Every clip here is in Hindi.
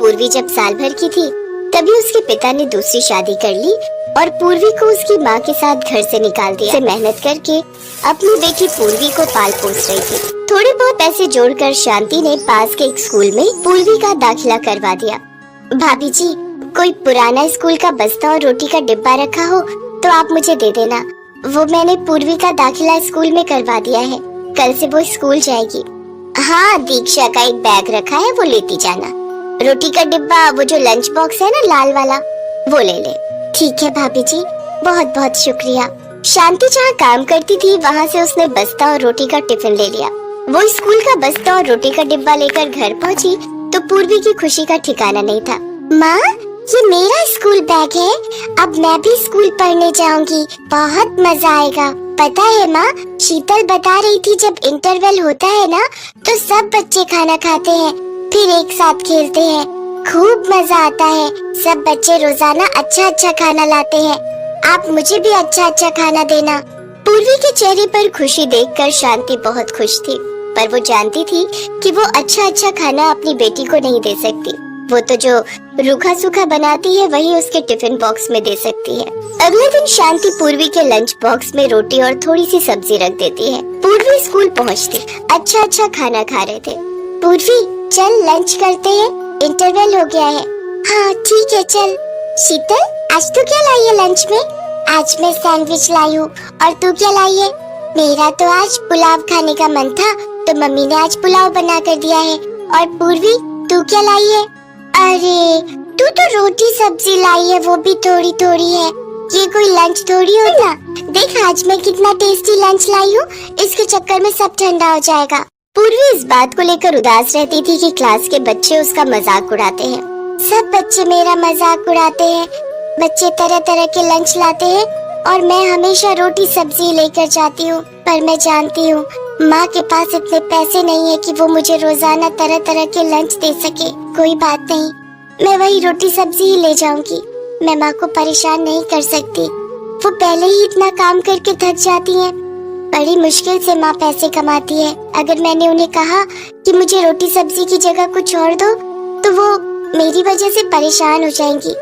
पूर्वी जब साल भर की थी तभी उसके पिता ने दूसरी शादी कर ली और पूर्वी को उसकी माँ के साथ घर से निकाल दिया। से मेहनत करके अपनी बेटी पूर्वी को पाल पोस रही थी। थोड़े बहुत पैसे जोड़कर शांति ने पास के एक स्कूल में पूर्वी का दाखिला करवा दिया। भाभी जी, कोई पुराना स्कूल का बस्ता और रोटी का डिब्बा रखा हो तो आप मुझे दे देना। वो मैंने पूर्वी का दाखिला स्कूल में करवा दिया है, कल से वो स्कूल जाएगी। हाँ, दीक्षा का एक बैग रखा है, वो लेती जाना। रोटी का डिब्बा, वो जो लंच बॉक्स है ना लाल वाला, वो ले ले। ठीक है भाभी जी, बहुत बहुत शुक्रिया। शांति जहाँ काम करती थी वहाँ से उसने बस्ता और रोटी का टिफिन ले लिया। वो स्कूल का बस्ता और रोटी का डिब्बा लेकर घर पहुँची तो पूर्वी की खुशी का ठिकाना नहीं था। माँ, ये मेरा स्कूल बैग है, अब मैं भी स्कूल पढ़ने जाऊंगी, बहुत मजा आएगा। पता है माँ, शीतल बता रही थी जब इंटरवल होता है ना तो सब बच्चे खाना खाते हैं, फिर एक साथ खेलते हैं, खूब मजा आता है। सब बच्चे रोजाना अच्छा अच्छा खाना लाते हैं, आप मुझे भी अच्छा अच्छा खाना देना। पूर्वी के चेहरे पर खुशी देखकर शांति बहुत खुश थी, पर वो जानती थी कि वो अच्छा अच्छा खाना अपनी बेटी को नहीं दे सकती। वो तो जो रूखा सूखा बनाती है वही उसके टिफिन बॉक्स में दे सकती है। अगले दिन शांति पूर्वी के लंच बॉक्स में रोटी और थोड़ी सी सब्जी रख देती है। पूर्वी स्कूल पहुंचती अच्छा अच्छा खाना खा रहे थे। पूर्वी, चल लंच करते हैं, इंटरवल हो गया है। हाँ ठीक है, चल। शीतल, आज तू क्या लाई है लंच में? आज मैं सैंडविच लाई हूँ, और तू क्या लाई है? मेरा तो आज पुलाव खाने का मन था तो मम्मी ने आज पुलाव बना कर दिया है। और पूर्वी, तू क्या लाई है? अरे तू तो रोटी सब्जी लाई है, वो भी थोड़ी थोड़ी है, ये कोई लंच थोड़ी होता। देख आज मैं कितना टेस्टी लंच लाई हूँ, इसके चक्कर में सब ठंडा हो जाएगा। पूर्वी इस बात को लेकर उदास रहती थी कि क्लास के बच्चे उसका मजाक उड़ाते हैं। सब बच्चे मेरा मजाक उड़ाते हैं, बच्चे तरह तरह के लंच लाते हैं और मैं हमेशा रोटी सब्जी लेकर जाती हूँ, पर मैं जानती हूँ माँ के पास इतने पैसे नहीं है कि वो मुझे रोजाना तरह तरह के लंच दे सके। कोई बात नहीं, मैं वही रोटी सब्जी ही ले जाऊंगी। मैं माँ को परेशान नहीं कर सकती, वो पहले ही इतना काम करके थक जाती हैं। बड़ी मुश्किल से माँ पैसे कमाती है। अगर मैंने उन्हें कहा कि मुझे रोटी सब्जी की जगह कुछ और दो तो वो मेरी वजह से परेशान हो जाएंगी।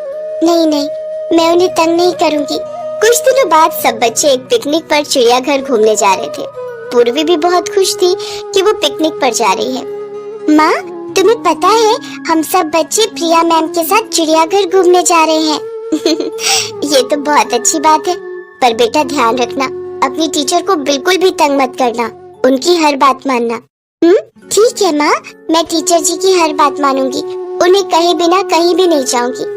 नहीं नहीं, मैं उन्हें तंग नहीं करूँगी। कुछ दिनों बाद सब बच्चे एक पिकनिक पर चिड़ियाघर घूमने जा रहे थे। पूर्वी भी बहुत खुश थी कि वो पिकनिक पर जा रही है। माँ, तुम्हें पता है हम सब बच्चे प्रिया मैम के साथ चिड़ियाघर घूमने जा रहे हैं। ये तो बहुत अच्छी बात है, पर बेटा ध्यान रखना, अपनी टीचर को बिल्कुल भी तंग मत करना, उनकी हर बात मानना। ठीक है माँ, मैं टीचर जी की हर बात मानूंगी, उन्हें कहे बिना कहीं भी नहीं जाऊंगी।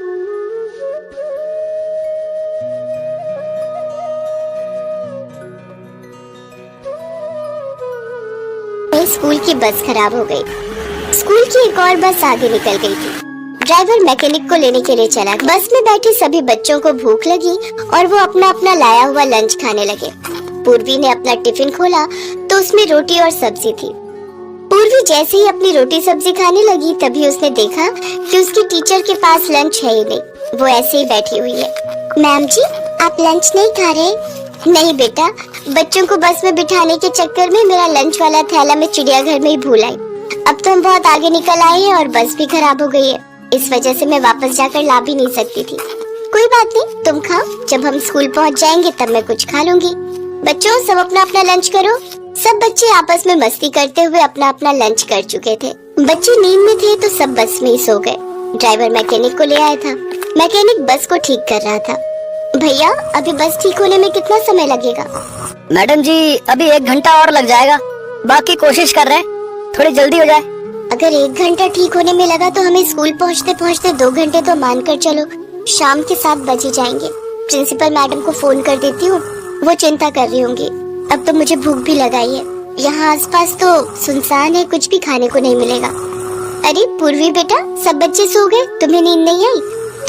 स्कूल की बस खराब हो गई। स्कूल की एक और बस आगे निकल गई थी। ड्राइवर मैकेनिक को लेने के लिए चला। बस में बैठे सभी बच्चों को भूख लगी और वो अपना अपना लाया हुआ लंच खाने लगे। पूर्वी ने अपना टिफिन खोला तो उसमें रोटी और सब्जी थी। पूर्वी जैसे ही अपनी रोटी सब्जी खाने लगी तभी उसने देखा कि उसकी टीचर के पास लंच है ही नहीं, वो ऐसे ही बैठी हुई है। मैम जी, आप लंच नहीं खा रहे? नहीं बेटा, बच्चों को बस में बिठाने के चक्कर में मेरा लंच वाला थैला मैं चिड़ियाघर में ही भूल आई। अब तो हम बहुत आगे निकल आए हैं और बस भी खराब हो गई है, इस वजह से मैं वापस जाकर ला भी नहीं सकती थी। कोई बात नहीं, तुम खाओ, जब हम स्कूल पहुंच जाएंगे तब मैं कुछ खा लूंगी। बच्चों, सब अपना अपना लंच करो। सब बच्चे आपस में मस्ती करते हुए अपना अपना लंच कर चुके थे। बच्चे नींद में थे तो सब बस में ही सो गए। ड्राइवर मैकेनिक को ले आया था। मैकेनिक बस को ठीक कर रहा था। भैया, अभी बस ठीक होने में कितना समय लगेगा? मैडम जी, अभी 1 घंटा और लग जाएगा, बाकी कोशिश कर रहे हैं थोड़ी जल्दी हो जाए। अगर 1 घंटा ठीक होने में लगा तो हमें स्कूल पहुंचते पहुंचते 2 घंटे तो मान कर चलो, शाम के 7 बजे जाएंगे। प्रिंसिपल मैडम को फोन कर देती हूँ, वो चिंता कर रही होंगी। अब तो मुझे भूख भी लगाई है, यहाँ आसपास तो सुनसान है, कुछ भी खाने को नहीं मिलेगा। अरे पूर्वी बेटा, सब बच्चे सो गए, तुम्हें नींद नहीं आई?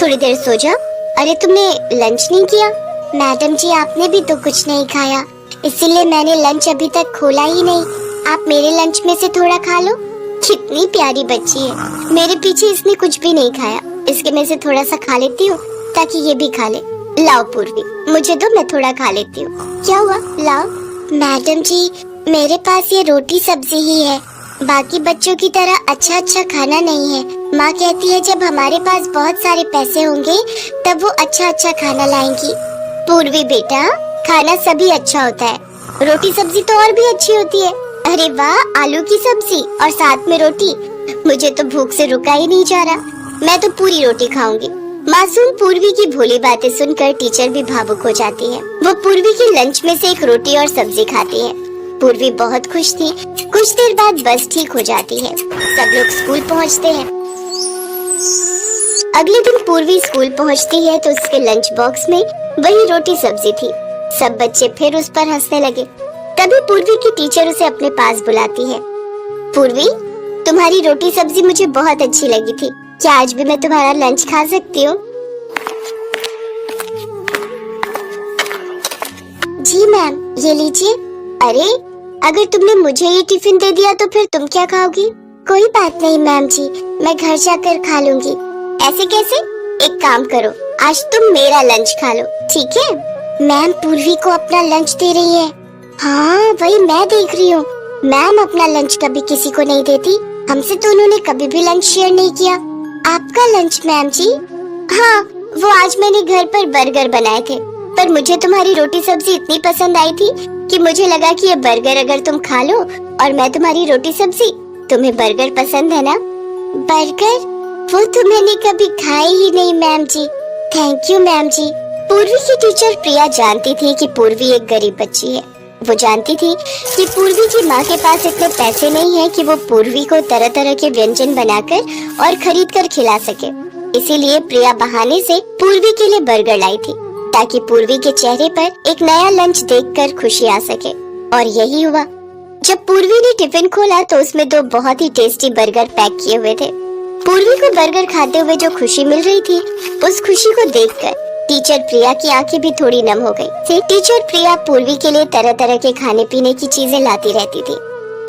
थोड़ी देर सो जाओ। अरे तुमने लंच नहीं किया? मैडम जी, आपने भी तो कुछ नहीं खाया, इसीलिए मैंने लंच अभी तक खोला ही नहीं। आप मेरे लंच में से थोड़ा खा लो। कितनी प्यारी बच्ची है, मेरे पीछे इसने कुछ भी नहीं खाया, इसके में से थोड़ा सा खा लेती हूँ ताकि ये भी खा ले। लाओ पूर्वी, मुझे दो, मैं थोड़ा खा लेती हूँ। क्या हुआ, लाओ। मैडम जी, मेरे पास ये रोटी सब्जी ही है, बाकी बच्चों की तरह अच्छा अच्छा खाना नहीं है। माँ कहती है जब हमारे पास बहुत सारे पैसे होंगे तब वो अच्छा अच्छा खाना लाएंगी। पूर्वी बेटा, खाना सभी अच्छा होता है, रोटी सब्जी तो और भी अच्छी होती है। अरे वाह, आलू की सब्जी और साथ में रोटी। मुझे तो भूख से रुका ही नहीं जा रहा। मैं तो पूरी रोटी खाऊंगी। मासूम पूर्वी की भोली बातें सुनकर टीचर भी भावुक हो जाती है। वो पूर्वी के लंच में से एक रोटी और सब्जी खाती है। पूर्वी बहुत खुश थी। कुछ देर बाद बस ठीक हो जाती है। सब लोग स्कूल पहुंचते हैं। अगले दिन पूर्वी स्कूल पहुंचती है तो उसके लंच बॉक्स में वही रोटी सब्जी थी। सब बच्चे फिर उस पर हंसने लगे। तभी पूर्वी की टीचर उसे अपने पास बुलाती है। पूर्वी, तुम्हारी रोटी सब्जी मुझे बहुत अच्छी लगी थी। क्या आज भी मैं तुम्हारा लंच खा सकती हूँ? जी मैम, ये लीजिए। अरे, अगर तुमने मुझे ये टिफिन दे दिया तो फिर तुम क्या खाओगी? कोई बात नहीं मैम जी, मैं घर जाकर खा लूंगी। ऐसे कैसे? एक काम करो, आज तुम मेरा लंच खा लो, ठीक है? मैम पूर्वी को अपना लंच दे रही है। हाँ, वही मैं देख रही हूँ। मैम अपना लंच कभी किसी को नहीं देती। हमसे तो उन्होंने कभी भी लंच शेयर नहीं किया। आपका लंच मैम जी? हाँ, वो आज मैंने घर पर बर्गर बनाए थे, पर मुझे तुम्हारी रोटी सब्जी इतनी पसंद आई थी कि मुझे लगा कि ये बर्गर अगर तुम खा लो और मैं तुम्हारी रोटी सब्जी। तुम्हें बर्गर पसंद है ना? बर्गर? वो तो मैंने कभी खाई ही नहीं मैम जी। थैंक यू मैम जी। पूर्वी की टीचर प्रिया जानती थी कि पूर्वी एक गरीब बच्ची है। वो जानती थी कि पूर्वी की माँ के पास इतने पैसे नहीं है कि वो पूर्वी को तरह तरह के व्यंजन बनाकर और खरीद कर खिला सके। इसीलिए प्रिया बहाने से पूर्वी के लिए बर्गर लाई थी ताकि पूर्वी के चेहरे पर एक नया लंच देखकर खुशी आ सके। और यही हुआ। जब पूर्वी ने टिफिन खोला तो उसमें दो बहुत ही टेस्टी बर्गर पैक किए हुए थे। पूर्वी को बर्गर खाते हुए जो खुशी मिल रही थी, उस खुशी को देखकर टीचर प्रिया की आंखें भी थोड़ी नम हो गई। टीचर प्रिया पूर्वी के लिए तरह तरह के खाने पीने की चीजें लाती रहती थी।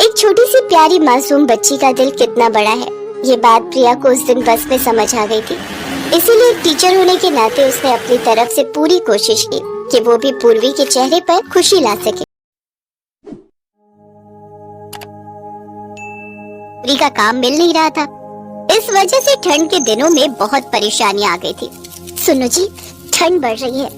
एक छोटी सी प्यारी मासूम बच्ची का दिल कितना बड़ा है, ये बात प्रिया को उस दिन बस में समझ आ गई थी। इसीलिए टीचर होने के नाते उसने अपनी तरफ से पूरी कोशिश की कि वो भी पूर्वी के चेहरे पर खुशी ला सके। पूर्वी का काम मिल नहीं रहा था। इस वजह से ठंड के दिनों में बहुत परेशानियां आ गई थी। सुनो जी, ठंड बढ़ रही है,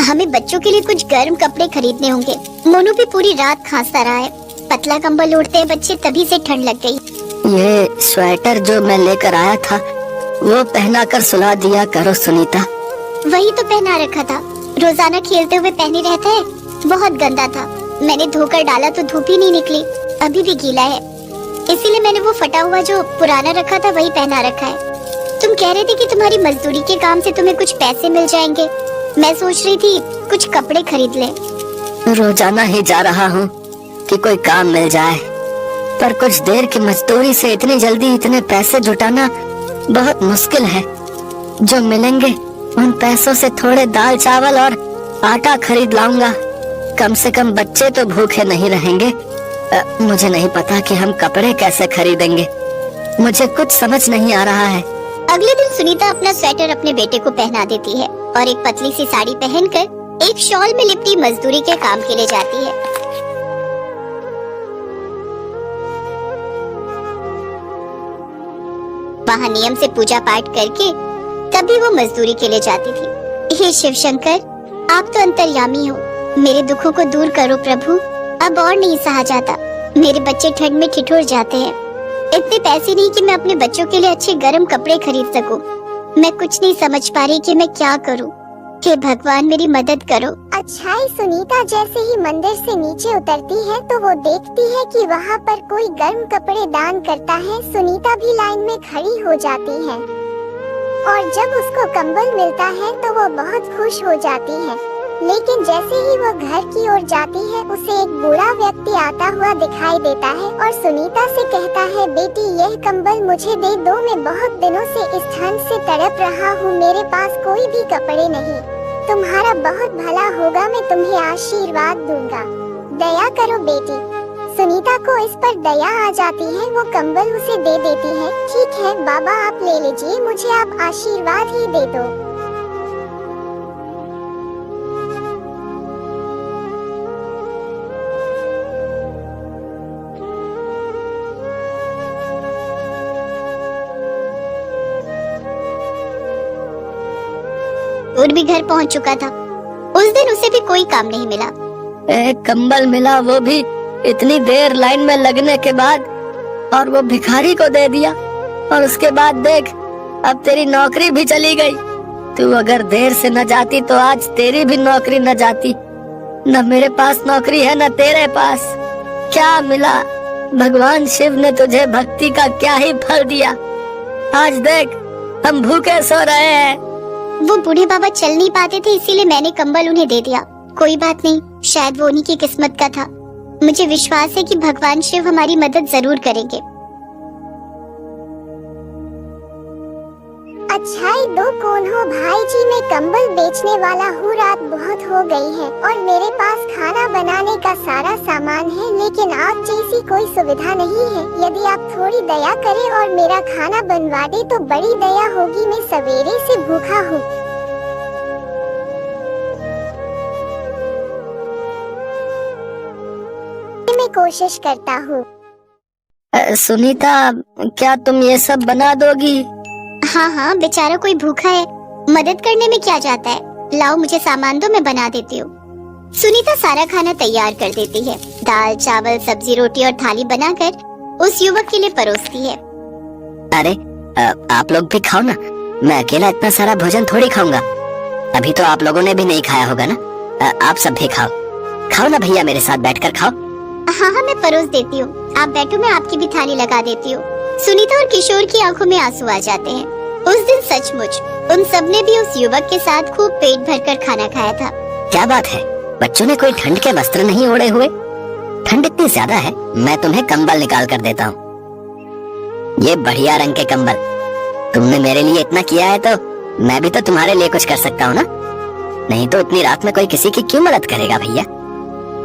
हमें बच्चों के लिए कुछ गर्म कपड़े खरीदने होंगे। मोनू भी पूरी रात खांसता रहा है। पतला कंबल ओढ़ते हैं बच्चे, तभी से ठंड लग गई। ये स्वेटर जो मैं लेकर आया था वो पहना कर सुला दिया करो सुनीता। वही तो पहना रखा था, रोजाना खेलते हुए पहने रहता है। बहुत गंदा था, मैंने धोकर डाला तो धूप ही नहीं निकली, अभी भी गीला है। इसीलिए मैंने वो फटा हुआ जो पुराना रखा था वही पहना रखा है। तुम कह रहे थे कि तुम्हारी मजदूरी के काम से तुम्हें कुछ पैसे मिल जाएंगे। मैं सोच रही थी कुछ कपड़े खरीद ले। रोजाना ही जा रहा हूँ कि कोई काम मिल जाए, पर कुछ देर की मजदूरी से इतनी जल्दी इतने पैसे जुटाना बहुत मुश्किल है। जो मिलेंगे उन पैसों से थोड़े दाल चावल और आटा खरीद लाऊंगा। कम से कम बच्चे तो भूखे नहीं रहेंगे। मुझे नहीं पता कि हम कपड़े कैसे खरीदेंगे। मुझे कुछ समझ नहीं आ रहा है। अगले दिन सुनीता अपना स्वेटर अपने बेटे को पहना देती है और एक पतली सी साड़ी पहनकर एक शॉल में लिपटी मजदूरी के काम के लिए जाती है। वहाँ नियम से पूजा पाठ करके तभी वो मजदूरी के लिए जाती थी। हे शिव शंकर, आप तो अंतर्यामी हो, मेरे दुखों को दूर करो प्रभु। अब और नहीं सहा जाता, मेरे बच्चे ठंड में ठिठुर जाते हैं। इतने पैसे नहीं कि मैं अपने बच्चों के लिए अच्छे गर्म कपड़े खरीद सकूं। मैं कुछ नहीं समझ पा रही कि मैं क्या करूं। हे भगवान, मेरी मदद करो। अच्छा ही सुनीता जैसे ही मंदिर से नीचे उतरती है तो वो देखती है कि वहाँ पर कोई गर्म कपड़े दान करता है। सुनीता भी लाइन में खड़ी हो जाती है और जब उसको कंबल मिलता है तो वो बहुत खुश हो जाती है। लेकिन जैसे ही वो घर की ओर जाती है उसे एक बूढ़ा व्यक्ति आता हुआ दिखाई देता है और सुनीता से कहता है, बेटी यह कंबल मुझे दे दो, मैं बहुत दिनों से इस ठंड से तड़प रहा हूँ, मेरे पास कोई भी कपड़े नहीं। तुम्हारा बहुत भला होगा, मैं तुम्हें आशीर्वाद दूंगा, दया करो बेटी। सुनीता को इस पर दया आ जाती है, वो कंबल उसे दे देती है। ठीक है बाबा, आप ले लीजिए, मुझे आप आशीर्वाद ही दे दो। किशोर भी घर पहुंच चुका था। उस दिन उसे भी कोई काम नहीं मिला। एक कंबल मिला, वो भी इतनी देर लाइन में लगने के बाद, और वो भिखारी को दे दिया। और उसके बाद देख, अब तेरी नौकरी भी चली गई। तू अगर देर से न जाती तो आज तेरी भी नौकरी न जाती। न मेरे पास नौकरी है न तेरे पास। क्या मिला? भगवान शिव ने तुझे भक्ति का क्या ही फल दिया। आज देख, हम भूखे सो रहे हैं। वो बूढ़े बाबा चल नहीं पाते थे, इसीलिए मैंने कंबल उन्हें दे दिया। कोई बात नहीं, शायद वो उन्हीं की किस्मत का था। मुझे विश्वास है कि भगवान शिव हमारी मदद जरूर करेंगे। अच्छा दो कौन हो भाई जी? मैं कंबल बेचने वाला हूँ। रात बहुत हो गई है और मेरे पास खाना बनाने का सारा सामान है, लेकिन आग जैसी कोई सुविधा नहीं है। यदि आप थोड़ी दया करें और मेरा खाना बनवा दे तो बड़ी दया होगी। मैं सवेरे से भूखा हूँ। मैं कोशिश करता हूँ। सुनीता, क्या तुम ये सब बना दोगी? हाँ हाँ, बेचारा कोई भूखा है, मदद करने में क्या जाता है। लाओ मुझे सामान दो, मैं बना देती हूँ। सुनीता सारा खाना तैयार कर देती है। दाल, चावल, सब्जी, रोटी और थाली बनाकर उस युवक के लिए परोसती है। अरे आप लोग भी खाओ ना, मैं अकेला इतना सारा भोजन थोड़ी खाऊंगा। अभी तो आप लोगों ने भी नहीं खाया होगा ना। आप सब भी खाओ। खाओ ना भैया, मेरे साथ बैठकर खाओ। हाँ हाँ, मैं परोस देती हूँ। आप बैठो, मैं आपकी भी थाली लगा देती हूँ। सुनीता और किशोर की आंखों में आंसू आ जाते हैं। उस दिन सचमुच उन सबने भी उस युवक के साथ खूब पेट भरकर खाना खाया था। क्या बात है, बच्चों ने कोई ठंड के वस्त्र नहीं ओढ़े हुए? ठंड इतनी ज्यादा है, मैं तुम्हें कंबल निकाल कर देता हूँ। ये बढ़िया रंग के कंबल। तुमने मेरे लिए इतना किया है तो मैं भी तो तुम्हारे लिए कुछ कर सकता हूँ ना। नहीं तो इतनी रात में कोई किसी की क्यों मदद करेगा भैया।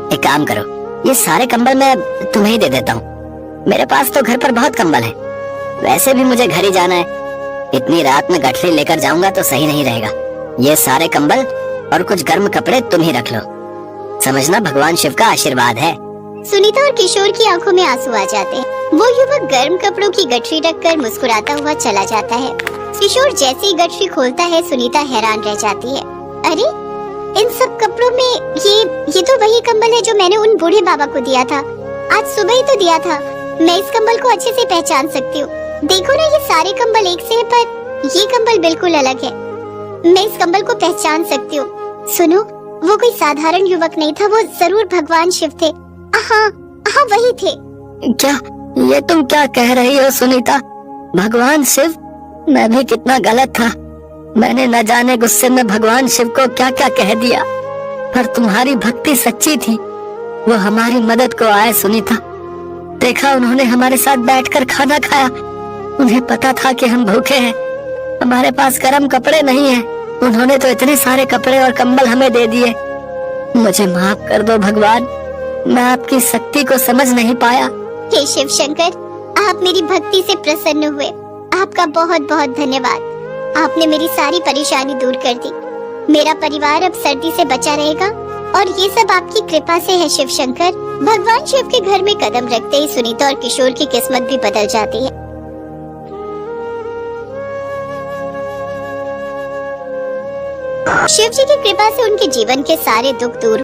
एक काम करो, ये सारे कंबल मैं तुम्हें ही दे देता हूँ। मेरे पास तो घर पर बहुत कंबल है। वैसे भी मुझे घर ही जाना है। इतनी रात में गठरी लेकर जाऊंगा तो सही नहीं रहेगा। ये सारे कंबल और कुछ गर्म कपड़े तुम ही रख लो। समझना, भगवान शिव का आशीर्वाद है। सुनीता और किशोर की आंखों में आंसू आ जाते हैं। वो युवक गर्म कपड़ों की गठरी रखकर मुस्कुराता हुआ चला जाता है। किशोर जैसे ही गठरी खोलता है, सुनीता हैरान रह जाती है। अरे, इन सब कपड़ों में ये तो वही कंबल है जो मैंने उन बूढ़े बाबा को दिया था। आज सुबह ही तो दिया था। मैं इस कंबल को अच्छे से पहचान सकती हूँ। देखो ना, ये सारे कंबल एक से हैं, पर ये कंबल बिल्कुल अलग है। मैं इस कंबल को पहचान सकती हूँ। सुनो, वो कोई साधारण युवक नहीं था, वो जरूर भगवान शिव थे। हाँ हाँ, वही थे। क्या ये तुम क्या कह रही हो सुनीता? भगवान शिव? मैं भी कितना गलत था। मैंने न जाने गुस्से में भगवान शिव को क्या क्या कह दिया। पर तुम्हारी भक्ति सच्ची थी। वो हमारी मदद को आए सुनीता। देखा, उन्होंने हमारे साथ बैठकर खाना खाया। उन्हें पता था कि हम भूखे हैं, हमारे पास गर्म कपड़े नहीं हैं। उन्होंने तो इतने सारे कपड़े और कंबल हमें दे दिए। मुझे माफ कर दो भगवान, मैं आपकी शक्ति को समझ नहीं पाया। हे शिव शंकर, आप मेरी भक्ति से प्रसन्न हुए। आपका बहुत बहुत धन्यवाद। आपने मेरी सारी परेशानी दूर कर दी। मेरा परिवार अब सर्दी से बचा रहेगा और ये सब आपकी कृपा से है शिव शंकर। भगवान शिव के घर में कदम रखते ही सुनीता और किशोर की किस्मत भी बदल जाती है। शिव जी की कृपा से उनके जीवन के सारे दुख दूर